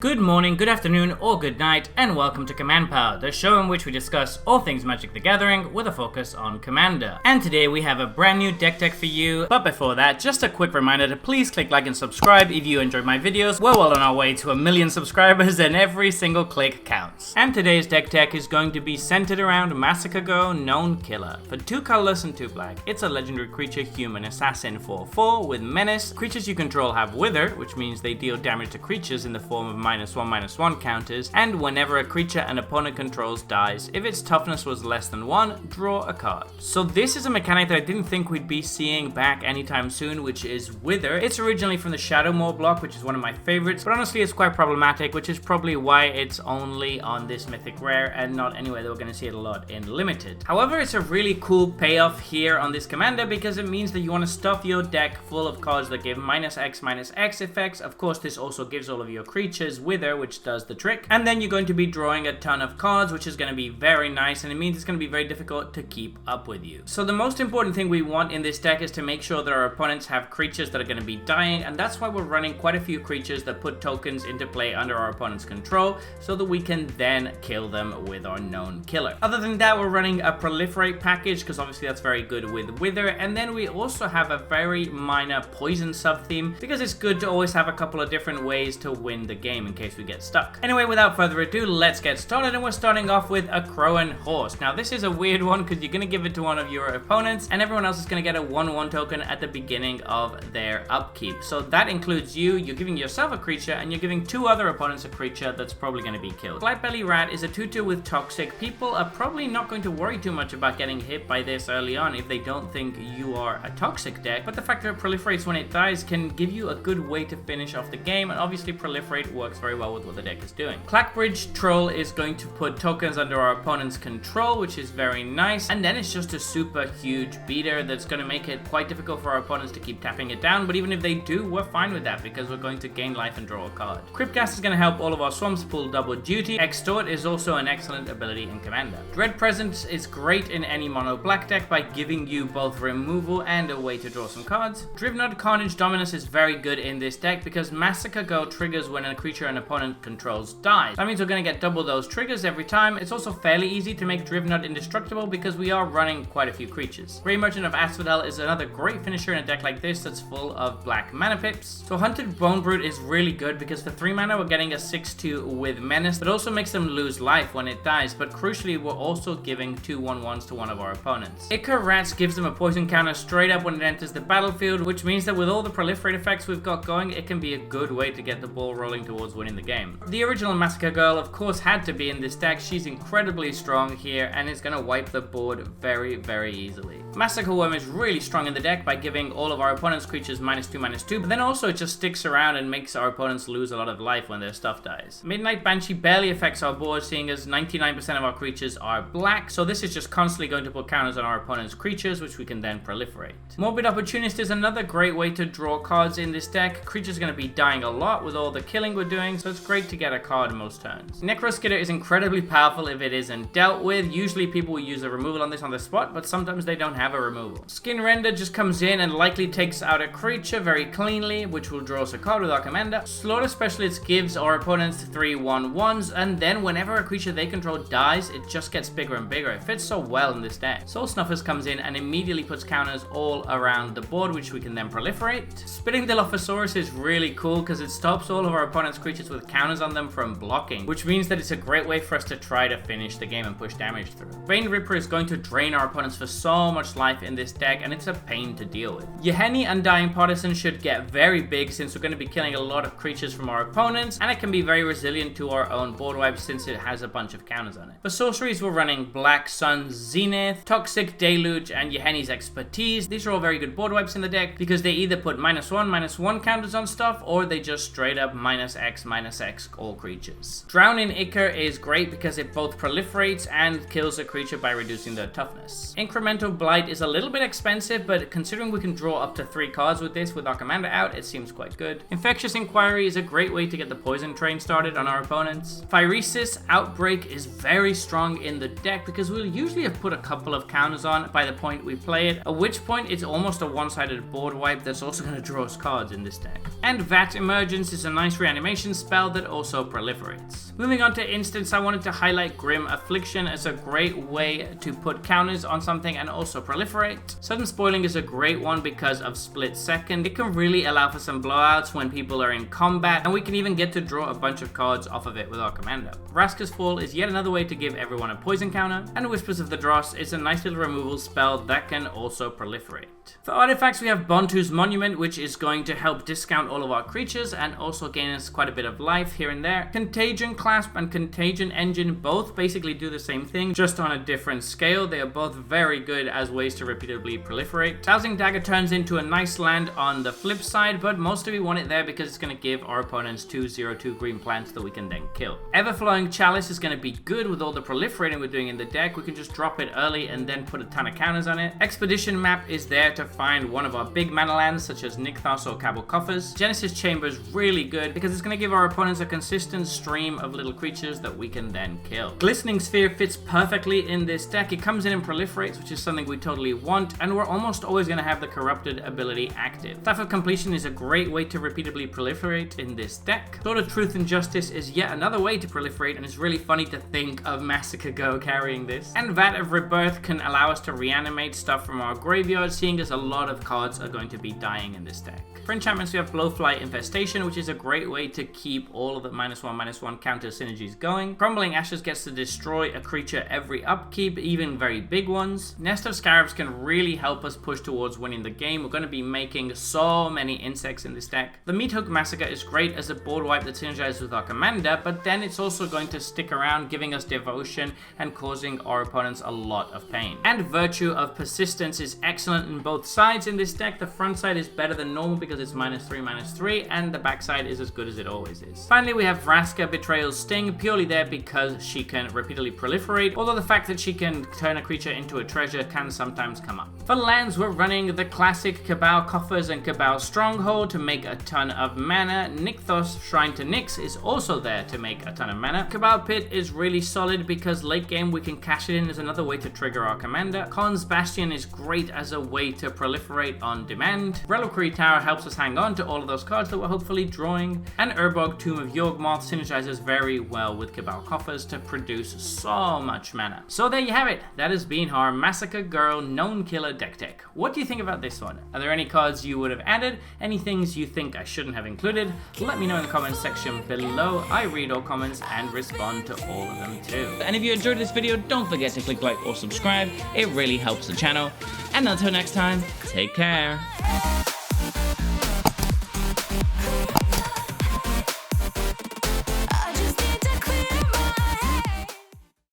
Good morning, good afternoon, or good night, and welcome to Command Power, the show in which we discuss all things Magic the Gathering with a focus on Commander. And today we have a brand new deck for you, but before that, just a quick reminder to please click like and subscribe if you enjoyed my videos. We're well on our way to 1 million subscribers and every single click counts. And today's deck is going to be centered around Massacre Girl, Known Killer. For 2 colorless and 2 black, it's a legendary creature, human assassin 4/4 with menace. Creatures you control have Wither, which means they deal damage to creatures in the form of -1/-1 counters, and whenever a creature an opponent controls dies, if its toughness was less than 1, draw a card. So this is a mechanic that I didn't think we'd be seeing back anytime soon, which is Wither. It's originally from the Shadowmoor block, which is one of my favorites, but honestly it's quite problematic, which is probably why it's only on this Mythic Rare and not anywhere that we're going to see it a lot in Limited. However, it's a really cool payoff here on this commander because it means that you want to stuff your deck full of cards that give -X/-X effects. Of course, this also gives all of your creatures Wither, which does the trick, and then you're going to be drawing a ton of cards, which is going to be very nice, and it means it's going to be very difficult to keep up with you. So the most important thing we want in this deck is to make sure that our opponents have creatures that are going to be dying, and that's why we're running quite a few creatures that put tokens into play under our opponent's control so that we can then kill them with our Known Killer. Other than that, we're running a Proliferate package because obviously that's very good with Wither, and then we also have a very minor poison sub-theme because it's good to always have a couple of different ways to win the game in case we get stuck. Anyway, without further ado, let's get started, and we're starting off with a Crowan Horse. Now this is a weird one because you're going to give it to one of your opponents and everyone else is going to get a 1/1 token at the beginning of their upkeep. So that includes you're giving yourself a creature and you're giving 2 other opponents a creature that's probably going to be killed. Blightbelly Rat is a 2/2 with Toxic. People are probably not going to worry too much about getting hit by this early on if they don't think you are a Toxic deck, but the fact that it proliferates when it dies can give you a good way to finish off the game, and obviously Proliferate works very well with what the deck is doing. Clackbridge Troll is going to put tokens under our opponent's control, which is very nice, and then it's just a super huge beater that's going to make it quite difficult for our opponents to keep tapping it down, but even if they do, we're fine with that because we're going to gain life and draw a card. Cryptcast is going to help all of our swamps pull double duty. Extort is also an excellent ability in Commander. Dread Presence is great in any mono black deck by giving you both removal and a way to draw some cards. Drivnod Carnage Dominus is very good in this deck because Massacre Girl triggers when a creature an opponent controls dies. That means we're going to get double those triggers every time. It's also fairly easy to make Drivnod indestructible because we are running quite a few creatures. Grey Merchant of Asphodel is another great finisher in a deck like this that's full of black mana pips. So Hunted Bone Brute is really good because for 3 mana we're getting a 6/2 with Menace that also makes them lose life when it dies, but crucially we're also giving 2 1/1s to one of our opponents. Ichor Rats gives them a poison counter straight up when it enters the battlefield, which means that with all the Proliferate effects we've got going, it can be a good way to get the ball rolling towards winning the game. The original Massacre Girl, of course, had to be in this deck. She's incredibly strong here and is going to wipe the board very, very easily. Massacre Worm is really strong in the deck by giving all of our opponent's creatures -2/-2, but then also it just sticks around and makes our opponents lose a lot of life when their stuff dies. Midnight Banshee barely affects our board, seeing as 99% of our creatures are black, so this is just constantly going to put counters on our opponent's creatures, which we can then proliferate. Morbid Opportunist is another great way to draw cards in this deck. Creatures are going to be dying a lot with all the killing we're doing, so it's great to get a card most turns. Necroskitter is incredibly powerful if it isn't dealt with. Usually people will use a removal on this on the spot, but sometimes they don't have a removal. Skin Render just comes in and likely takes out a creature very cleanly, which will draw us a card with our commander. Slaughter Specialist gives our opponents 3 1/1s, and then whenever a creature they control dies, it just gets bigger and bigger. It fits so well in this deck. Soul Snuffers comes in and immediately puts counters all around the board, which we can then proliferate. Spitting Dilophosaurus is really cool because it stops all of our opponent's creatures with counters on them from blocking, which means that it's a great way for us to try to finish the game and push damage through. Vein Ripper is going to drain our opponents for so much life in this deck, and it's a pain to deal with. Yeheni Undying Partisan should get very big since we're going to be killing a lot of creatures from our opponents, and it can be very resilient to our own board wipes since it has a bunch of counters on it. For sorceries, we're running Black Sun Zenith, Toxic Deluge, and Yeheni's Expertise. These are all very good board wipes in the deck because they either put -1/-1 counters on stuff, or they just straight up -X/-X all creatures. Drown in Ichor is great because it both proliferates and kills a creature by reducing their toughness. Incremental Blight Blight is a little bit expensive, but considering we can draw up to 3 cards with this with our commander out, it seems quite good. Infectious Inquiry is a great way to get the poison train started on our opponents. Phyresis Outbreak is very strong in the deck because we'll usually have put a couple of counters on by the point we play it, at which point it's almost a one-sided board wipe that's also going to draw us cards in this deck. And Vat Emergence is a nice reanimation spell that also proliferates. Moving on to instants, I wanted to highlight Grim Affliction as a great way to put counters on something and also proliferate. Sudden Spoiling is a great one because of Split Second. It can really allow for some blowouts when people are in combat, and we can even get to draw a bunch of cards off of it with our commander. Vraska's Fall is yet another way to give everyone a poison counter, and Whispers of the Dross is a nice little removal spell that can also proliferate. For artifacts, we have Bontu's Monument, which is going to help discount all of our creatures and also gain us quite a bit of life here and there. Contagion Clasp and Contagion Engine both basically do the same thing, just on a different scale. They are both very good as ways to repeatedly proliferate. Dowsing Dagger turns into a nice land on the flip side, but mostly we want it there because it's going to give our opponents 2/0/2 green plants that we can then kill. Everflowing Chalice is going to be good with all the proliferating we're doing in the deck. We can just drop it early and then put a ton of counters on it. Expedition Map is there to find one of our big mana lands such as Nykthos or Cabal Coffers. Genesis Chamber is really good because it's going to give our opponents a consistent stream of little creatures that we can then kill. Glistening Sphere fits perfectly in this deck. It comes in and proliferates, which is something we totally want, and we're almost always going to have the Corrupted ability active. Staff of Completion is a great way to repeatedly proliferate in this deck. Sword of Truth and Justice is yet another way to proliferate, and it's really funny to think of Massacre Girl carrying this. And Vat of Rebirth can allow us to reanimate stuff from our graveyard, seeing as a lot of cards are going to be dying in this deck. For enchantments, we have Blowfly Infestation, which is a great way to keep all of the -1/-1 counter synergies going. Crumbling Ashes gets to destroy a creature every upkeep, even very big ones. Nest of Scarabs can really help us push towards winning the game. We're going to be making so many insects in this deck. The Meathook Massacre is great as a board wipe that synergizes with our commander, but then it's also going to stick around, giving us devotion and causing our opponents a lot of pain. And Virtue of Persistence is excellent in both sides in this deck. The front side is better than normal because it's -3/-3, and the back side is as good as it always is. Finally, we have Vraska Betrayal's Sting, purely there because she can repeatedly proliferate, although the fact that she can turn a creature into a treasure can sometimes come up. For lands, we're running the classic Cabal Coffers and Cabal Stronghold to make a ton of mana. Nykthos Shrine to Nyx is also there to make a ton of mana. Cabal Pit is really solid because late game we can cash it in as another way to trigger our commander. Khan's Bastion is great as a way to proliferate on demand. Reliquary Tower helps us hang on to all of those cards that we're hopefully drawing. And Urbog Tomb of Yawgmoth synergizes very well with Cabal Coffers to produce so much mana. So there you have it. That has been our Massacre Girl Known Killer deck tech. What do you think about this one? Are there any cards you would have added? Any things you think I shouldn't have included? Let me know in the comments section below. I read all comments and respond to all of them too. And if you enjoyed this video, don't forget to click like or subscribe. It really helps the channel. And until next time, take care.